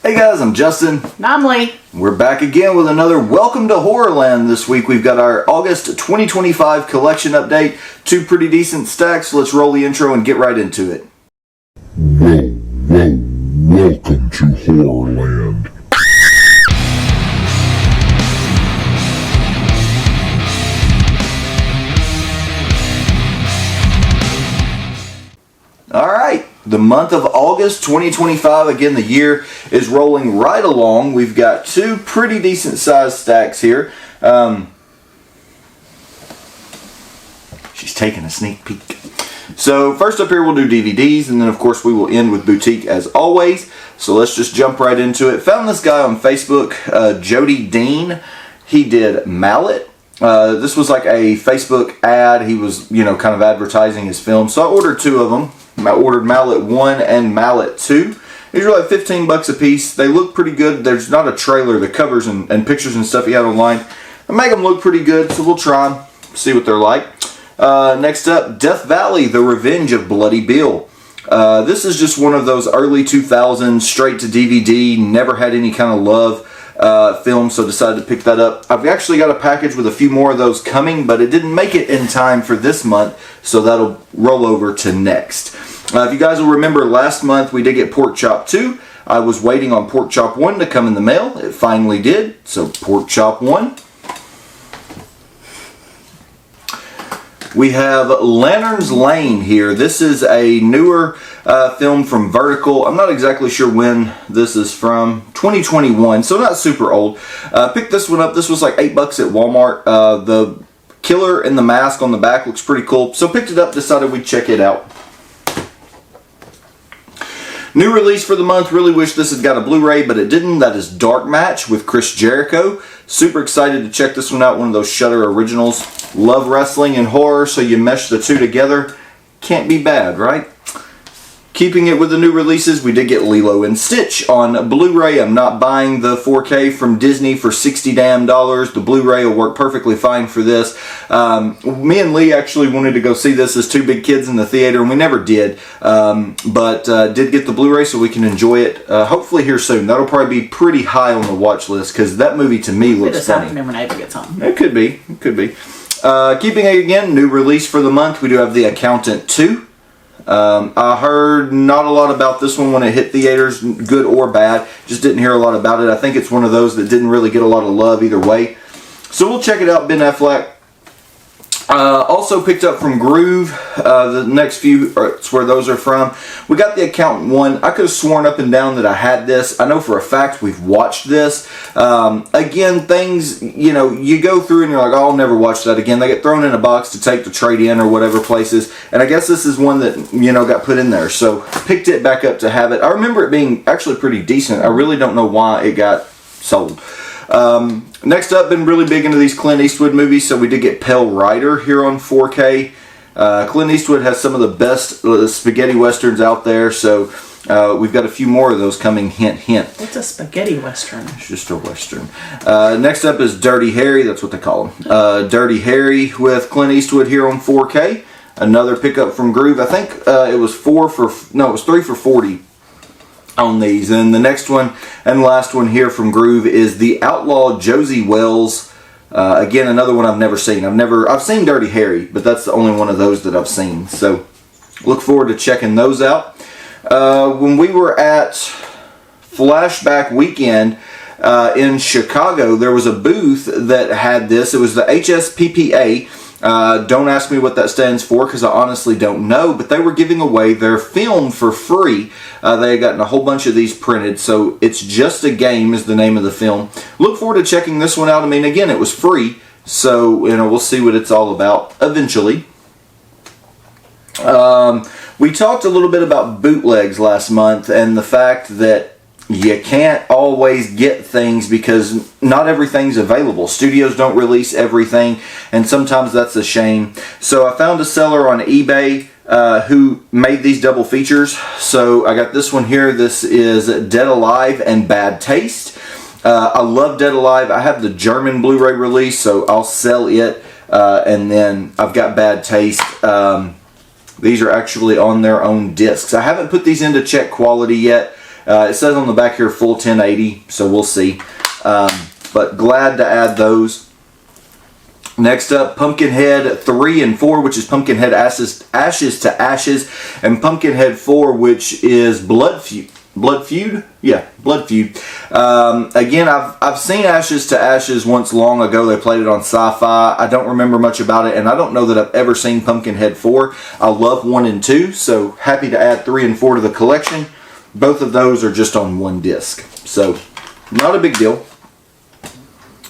Hey guys, I'm Justin. And I'm Leigh. We're back again with another Welcome to Horrorland. This week we've got our August 2025 collection update. Two pretty decent stacks. Let's roll the intro and get right into it. Welcome to Horrorland. Alright, the month of August 2025. Again, the year is rolling right along. We've got two pretty decent sized stacks here. She's taking a sneak peek. So first up here we'll do DVDs, and then of course we will end with boutique as always. So let's just jump right into it. Found this guy on Facebook, Jody Dean. He did Mallet. This was like a Facebook ad. He was, kind of advertising his film. So I ordered two of them. I ordered Mallet 1 and Mallet 2. These are like 15 bucks a piece. They look pretty good. There's not a trailer. The covers and pictures and stuff he had online make them look pretty good. So we'll try them, see what they're like. Next up, Death Valley, The Revenge of Bloody Bill. This is just one of those early 2000s, straight to DVD, never had any kind of love film, so decided to pick that up. I've actually got a package with a few more of those coming, but it didn't make it in time for this month, so that'll roll over to next. If you guys will remember, last month we did get Pork Chop 2. I was waiting on Pork Chop 1 to come in the mail. It finally did, so Pork Chop 1. We have Lantern's Lane here. This is a newer film from Vertical. I'm not exactly sure when this is from. 2021, so not super old. Picked this one up. This was like $8 at Walmart. The killer in the mask on the back looks pretty cool. So picked it up, decided we'd check it out. New release for the month. Really wish this had got a Blu-ray, but it didn't. That is Dark Match with Chris Jericho. Super excited to check this one out. One of those Shudder originals. Love wrestling and horror, so you mesh the two together. Can't be bad, right? Keeping it with the new releases, we did get Lilo and Stitch on Blu-ray. I'm not buying the 4K from Disney for $60 damn. The Blu-ray will work perfectly fine for this. Me and Leigh actually wanted to go see this as two big kids in the theater, and we never did. But did get the Blu-ray so we can enjoy it hopefully here soon. That'll probably be pretty high on the watch list because that movie to me looks funny. Never know if gets home. It could be. It could be. Keeping it again, new release for the month, we do have The Accountant 2. I heard not a lot about this one when it hit theaters, good or bad. Just didn't hear a lot about it. I think it's one of those that didn't really get a lot of love either way. So we'll check it out, Ben Affleck. Also picked up from Groove, the next few, it's where those are from. We got The Accountant 1. I could have sworn up and down that I had this. I know for a fact we've watched this. Again, things, you go through and you're like, oh, I'll never watch that again. They get thrown in a box to take to trade in or whatever places. And I guess this is one that, got put in there. So picked it back up to have it. I remember it being actually pretty decent. I really don't know why it got sold. Next up, been really big into these Clint Eastwood movies, so we did get Pale Rider here on 4K. Clint Eastwood has some of the best spaghetti westerns out there, so we've got a few more of those coming, hint, hint. What's a spaghetti western? It's just a western. Next up is Dirty Harry, that's what they call him. Dirty Harry with Clint Eastwood here on 4K. Another pickup from Groove. I think it was 3 for $40 on these. And the next one and last one here from Groove is The Outlaw Josie Wells. Again, another one I've never seen. I've seen Dirty Harry, but that's the only one of those that I've seen. So look forward to checking those out. When we were at Flashback Weekend in Chicago, there was a booth that had this. It was the HSPPA. Don't ask me what that stands for because I honestly don't know, but they were giving away their film for free. They had gotten a whole bunch of these printed, so It's Just a Game is the name of the film. Look forward to checking this one out. I mean, again, it was free, so we'll see what it's all about eventually. We talked a little bit about bootlegs last month and the fact that you can't always get things because not everything's available. Studios don't release everything, and sometimes that's a shame. So I found a seller on eBay who made these double features. So I got this one here. This is Dead Alive and Bad Taste. I love Dead Alive. I have the German Blu-ray release, so I'll sell it. And then I've got Bad Taste. These are actually on their own discs. I haven't put these in to check quality yet. It says on the back here full 1080, so we'll see. But glad to add those. Next up, Pumpkinhead 3 and 4, which is Pumpkinhead Ashes to Ashes, and Pumpkinhead 4, which is Blood Feud? Yeah, Blood Feud. Again, I've seen Ashes to Ashes once long ago. They played it on Sci-Fi. I don't remember much about it, and I don't know that I've ever seen Pumpkinhead 4. I love 1 and 2, so happy to add 3 and 4 to the collection. Both of those are just on one disc, so not a big deal.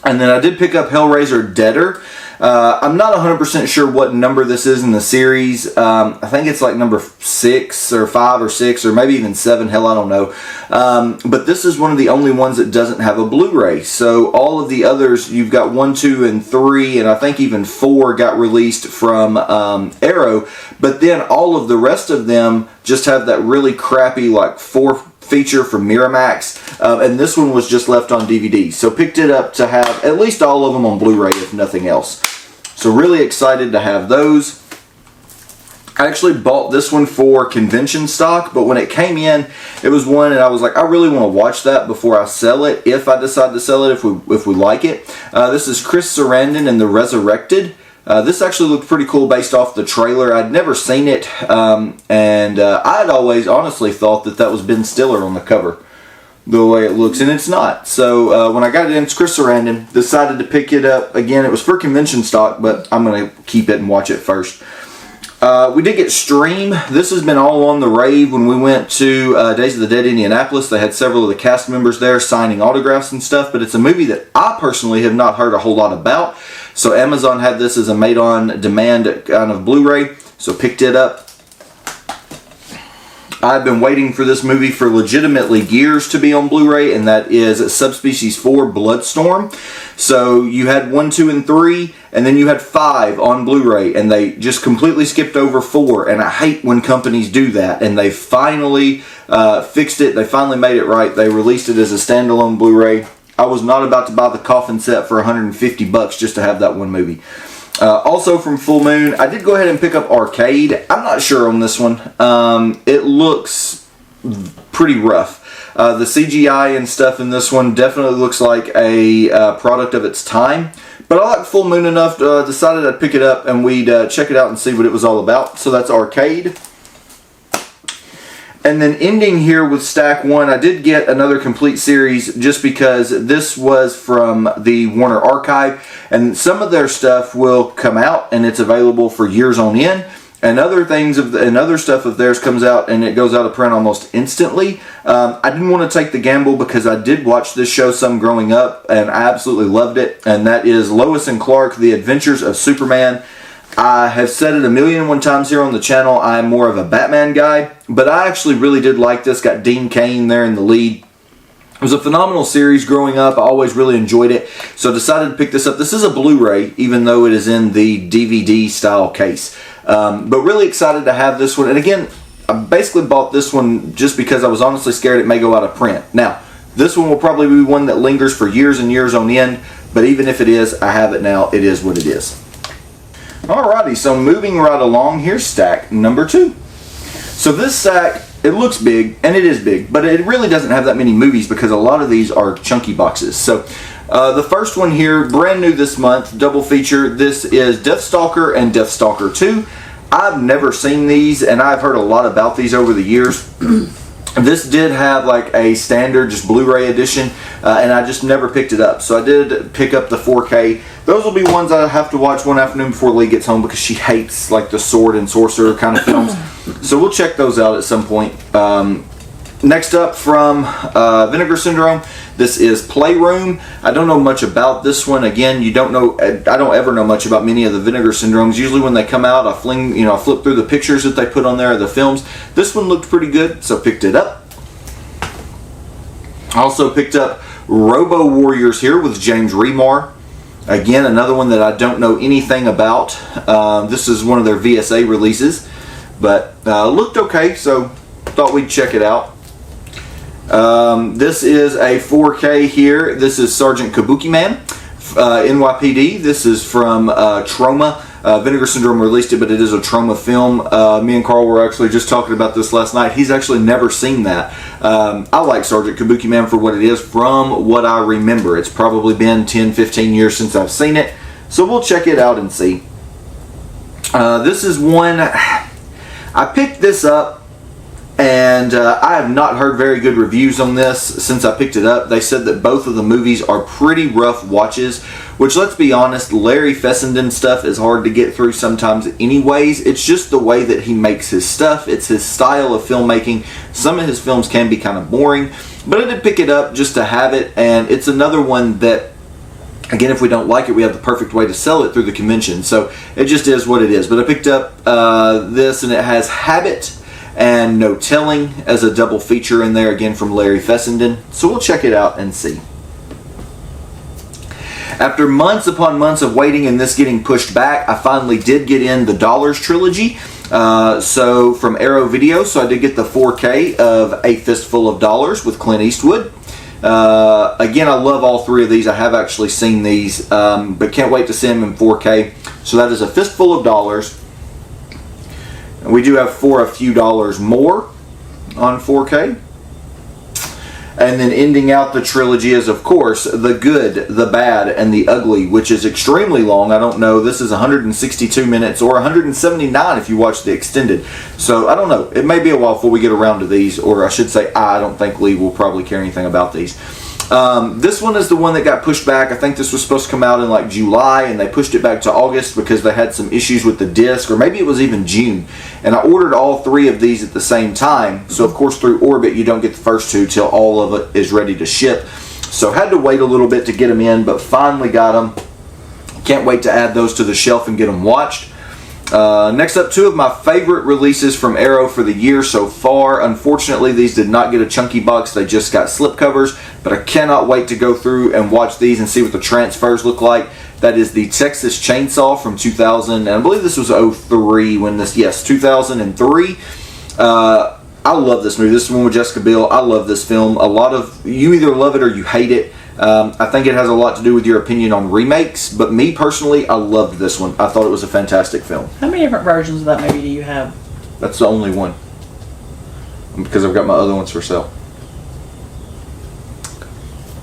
And then I did pick up Hellraiser Deader. I'm not 100% sure what number this is in the series. I think it's like number 6 or 5 or 6 or maybe even 7. Hell, I don't know. But this is one of the only ones that doesn't have a Blu-ray. So all of the others, you've got 1, 2, and 3, and I think even 4 got released from Arrow. But then all of the rest of them just have that really crappy like 4 feature from Miramax, and this one was just left on DVD. So picked it up to have at least all of them on Blu-ray, if nothing else. So really excited to have those. I actually bought this one for convention stock, but when it came in, it was one, and I was like, I really want to watch that before I sell it, if I decide to sell it, if we like it. This is Chris Sarandon and the Resurrected. This actually looked pretty cool based off the trailer. I'd never seen it, and I'd always honestly thought that was Ben Stiller on the cover, the way it looks, and it's not. So when I got it in, it's Chris Sarandon. Decided to pick it up. Again, it was for convention stock, but I'm going to keep it and watch it first. We did get Stream. This has been all on the rave. When we went to Days of the Dead Indianapolis, they had several of the cast members there signing autographs and stuff, but it's a movie that I personally have not heard a whole lot about. So Amazon had this as a made-on-demand kind of Blu-ray, so picked it up. I've been waiting for this movie for legitimately years to be on Blu-ray, and that is Subspecies 4 Bloodstorm. So you had 1, 2, and 3, and then you had 5 on Blu-ray, and they just completely skipped over 4, and I hate when companies do that, and they finally fixed it. They finally made it right. They released it as a standalone Blu-ray. I was not about to buy the coffin set for $150 just to have that one movie. Also from Full Moon, I did go ahead and pick up Arcade. I'm not sure on this one. It looks pretty rough. The CGI and stuff in this one definitely looks like a product of its time. But I like Full Moon enough, decided I'd pick it up and we'd check it out and see what it was all about. So that's Arcade. And then ending here with Stack 1, I did get another complete series just because this was from the Warner Archive, and some of their stuff will come out and it's available for years on end, and other stuff of theirs comes out and it goes out of print almost instantly. I didn't want to take the gamble because I did watch this show some growing up and I absolutely loved it, and that is Lois and Clark: The Adventures of Superman. I have said it 1,000,001 times here on the channel, I'm more of a Batman guy, but I actually really did like this. Got Dean Cain there in the lead. It was a phenomenal series growing up. I always really enjoyed it, so I decided to pick this up. This is a Blu-ray, even though it is in the DVD style case. But really excited to have this one. And again, I basically bought this one just because I was honestly scared it may go out of print. Now, this one will probably be one that lingers for years and years on end, but even if it is, I have it now. It is what it is. Alrighty, so moving right along, here's stack number 2. So this stack, it looks big, and it is big, but it really doesn't have that many movies because a lot of these are chunky boxes. So the first one here, brand new this month, double feature. This is Deathstalker and Deathstalker 2. I've never seen these, and I've heard a lot about these over the years. This did have like a standard just Blu-ray edition, and I just never picked it up. So I did pick up the 4K. Those will be ones I have to watch one afternoon before Leigh gets home because she hates like the sword and sorcerer kind of films. So we'll check those out at some point. Next up from Vinegar Syndrome, this is Playroom. I don't know much about this one. Again, I don't ever know much about many of the Vinegar Syndromes. Usually when they come out, I flip through the pictures that they put on there, the films. This one looked pretty good, so picked it up. Also picked up Robo Warriors here with James Remar. Again, another one that I don't know anything about. This is one of their VSA releases, but looked okay, so thought we'd check it out. This is a 4K here. This is Sergeant Kabuki Man, NYPD. This is from Trauma. Vinegar Syndrome released it, but it is a Trauma film. Me and Carl were actually just talking about this last night. He's actually never seen that. I like Sergeant Kabuki Man for what it is from what I remember. It's probably been 10, 15 years since I've seen it. So we'll check it out and see. This is one, I picked this up, and I have not heard very good reviews on this since I picked it up. They said that both of the movies are pretty rough watches, which, let's be honest, Larry Fessenden stuff is hard to get through sometimes anyways. It's just the way that he makes his stuff. It's his style of filmmaking. Some of his films can be kind of boring, but I did pick it up just to have it, and it's another one that, again, if we don't like it, we have the perfect way to sell it through the convention. So it just is what it is. But I picked up this, and it has Habit and No Telling as a double feature in there, again from Larry Fessenden. So we'll check it out and see. After months upon months of waiting and this getting pushed back, I finally did get in the Dollars trilogy. So from Arrow Video, so I did get the 4K of A Fistful of Dollars with Clint Eastwood. Again, I love all three of these. I have actually seen these, but can't wait to see them in 4K. So that is A Fistful of Dollars. And we do have For a Few Dollars More on 4K. And then ending out the trilogy is, of course, The Good, The Bad, and The Ugly, which is extremely long. I don't know. This is 162 minutes or 179 if you watch the extended. So, I don't know. It may be a while before we get around to these, or I should say, I don't think Leigh will probably care anything about these. This one is the one that got pushed back. I think this was supposed to come out in like July, and they pushed it back to August because they had some issues with the disc, or maybe it was even June. And I ordered all three of these at the same time. So of course through Orbit you don't get the first two till all of it is ready to ship. So had to wait a little bit to get them in, but finally got them. Can't wait to add those to the shelf and get them watched. Next up, two of my favorite releases from Arrow for the year so far. Unfortunately, these did not get a chunky box. They just got slipcovers, but I cannot wait to go through and watch these and see what the transfers look like. That is the Texas Chainsaw from 2000, and I believe this was 03 when this, yes, 2003. I love this movie. This is the one with Jessica Biel. I love this film. You either love it or you hate it. I think it has a lot to do with your opinion on remakes, but me personally, I loved this one. I thought it was a fantastic film. How many different versions of that movie do you have? That's the only one, because I've got my other ones for sale.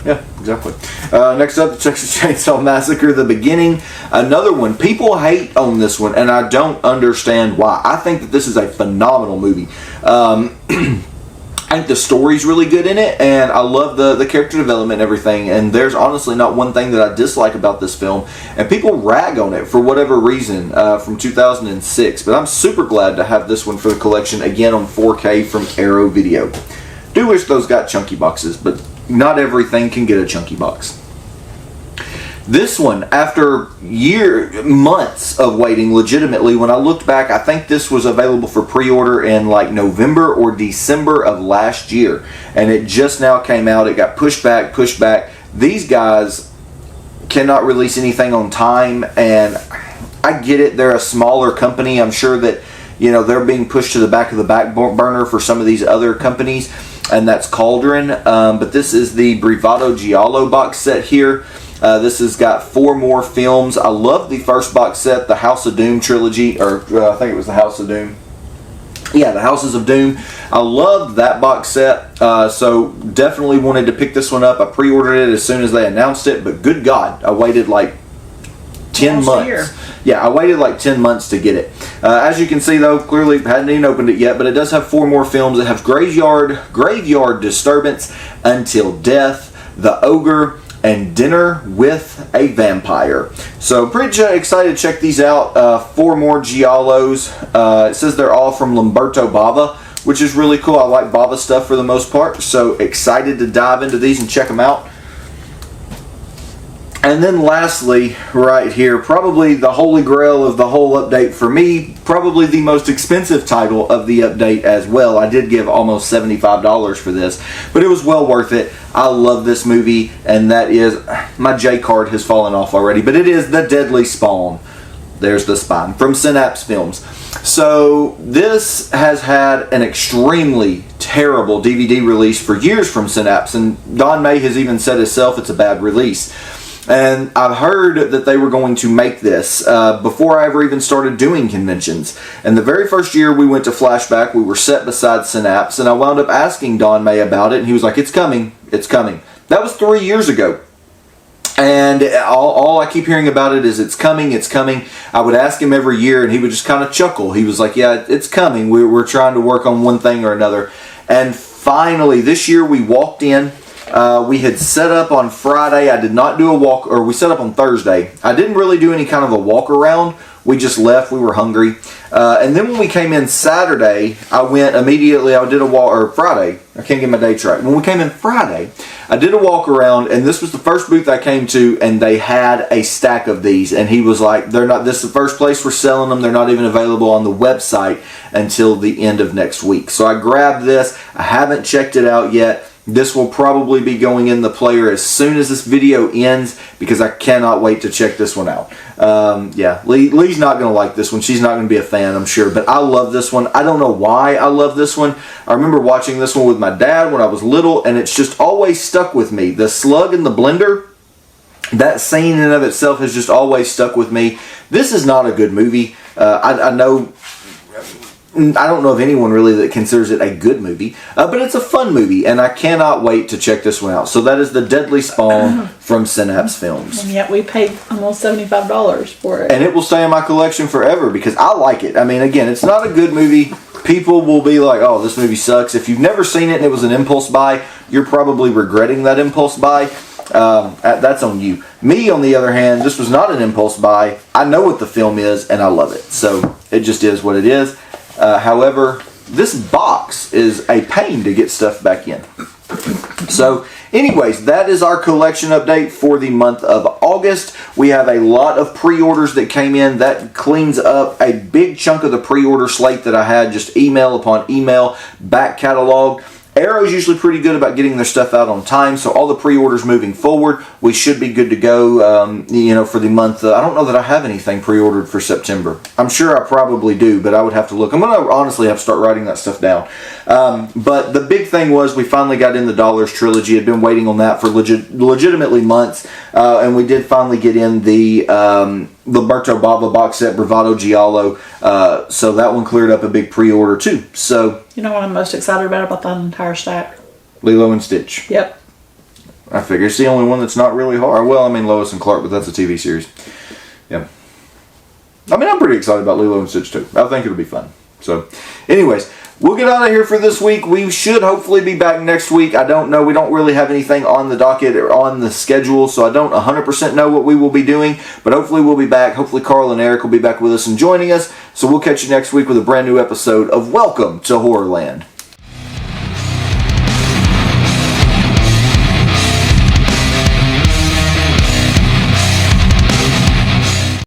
Yeah, exactly. Next up, the Texas Chainsaw Massacre, The Beginning. Another one. People hate on this one, and I don't understand why. I think that this is a phenomenal movie. I think the story's really good in it, and I love the character development and everything, and there's honestly not one thing that I dislike about this film, and people rag on it for whatever reason from 2006, but I'm super glad to have this one for the collection, again on 4K from Arrow Video. Do wish those got chunky boxes, but not everything can get a chunky box. This one, after months of waiting, legitimately, when I looked back, I think this was available for pre-order in like November or December of last year. And it just now came out. It got pushed back. These guys cannot release anything on time, and I get it. They're a smaller company. I'm sure that, you know, they're being pushed to the back of the back burner for some of these other companies, and that's Cauldron. But this is the Bravado Giallo box set here. This has got 4 more films. I love the first box set, the House of Doom trilogy, or I think it was the House of Doom. Yeah, the Houses of Doom. I loved that box set, so definitely wanted to pick this one up. I pre-ordered it as soon as they announced it, but good God, I waited like 10 months. Yeah, I waited like 10 months to get it. As you can see, though, clearly hadn't even opened it yet, but it does have 4 more films. It has Graveyard Disturbance, Until Death, The Ogre, and Dinner with a Vampire. So pretty excited to check these out. 4 more Giallos. It says they're all from Lamberto Bava, which is really cool. I like Bava stuff for the most part, so excited to dive into these and check them out. And then lastly, right here, probably the holy grail of the whole update for me, probably the most expensive title of the update as well. I did give almost $75 for this, but it was well worth it. I love this movie, and that is, my J card has fallen off already, but it is The Deadly Spawn. There's the spine from Synapse Films. So this has had an extremely terrible DVD release for years from Synapse, and Don May has even said himself it's a bad release. And I've heard that they were going to make this before I ever even started doing conventions. And the very first year we went to Flashback, we were set beside Synapse, and I wound up asking Don May about it, and he was like, it's coming, it's coming. That was 3 years ago. And all I keep hearing about it is it's coming, it's coming. I would ask him every year, and he would just kind of chuckle. He was like, yeah, it's coming. We're trying to work on one thing or another. And finally, this year we walked in. We had set up on Friday. I did not do a walk, or we set up on Thursday. I didn't really do any kind of a walk around. We just left. We were hungry. And then when we came in Saturday, I went immediately. I did a walk, or Friday. I can't get my dates right. When we came in Friday, I did a walk around, and this was the first booth I came to, and they had a stack of these. And he was like, "They're not. This is the first place we're selling them. They're not even available on the website until the end of next week." So I grabbed this. I haven't checked it out yet. This will probably be going in the player as soon as this video ends, because I cannot wait to check this one out. Yeah, Lee's not going to like this one. She's not going to be a fan, I'm sure. But I love this one. I don't know why I love this one. I remember watching this one with my dad when I was little, and it's just always stuck with me. The slug in the blender, that scene in and of itself has just always stuck with me. This is not a good movie. I know... I don't know of anyone really that considers it a good movie, but it's a fun movie, and I cannot wait to check this one out. So that is The Deadly Spawn from Synapse Films. And yet we paid almost $75 for it. And it will stay in my collection forever because I like it. I mean, again, it's not a good movie. People will be like, oh, this movie sucks. If you've never seen it and it was an impulse buy, you're probably regretting that impulse buy. That's on you. Me, on the other hand, this was not an impulse buy. I know what the film is, and I love it. So it just is what it is. However, this box is a pain to get stuff back in. So, anyways, that is our collection update for the month of August. We have a lot of pre-orders that came in. That cleans up a big chunk of the pre-order slate that I had, just email upon email, back catalog. Arrow's usually pretty good about getting their stuff out on time, so all the pre-orders moving forward, we should be good to go, for the month. I don't know that I have anything pre-ordered for September. I'm sure I probably do, but I would have to look. I'm going to honestly have to start writing that stuff down. But the big thing was we finally got in the Dollars trilogy. I'd been waiting on that for legitimately months, and we did finally get in the Roberto Bava box set, Bravado Giallo, so that one cleared up a big pre-order too. So, you know what I'm most excited about that entire stack? Lilo and Stitch. Yep. I figure it's the only one that's not really hard. Well, I mean Lois and Clark, but that's a TV series. Yeah. I mean, I'm pretty excited about Lilo and Stitch too. I think it'll be fun. So, anyways, we'll get out of here for this week. We should hopefully be back next week. I don't know. We don't really have anything on the docket or on the schedule, so I don't 100% know what we will be doing. But hopefully we'll be back. Hopefully Carl and Eric will be back with us and joining us. So we'll catch you next week with a brand new episode of Welcome to Horrorland.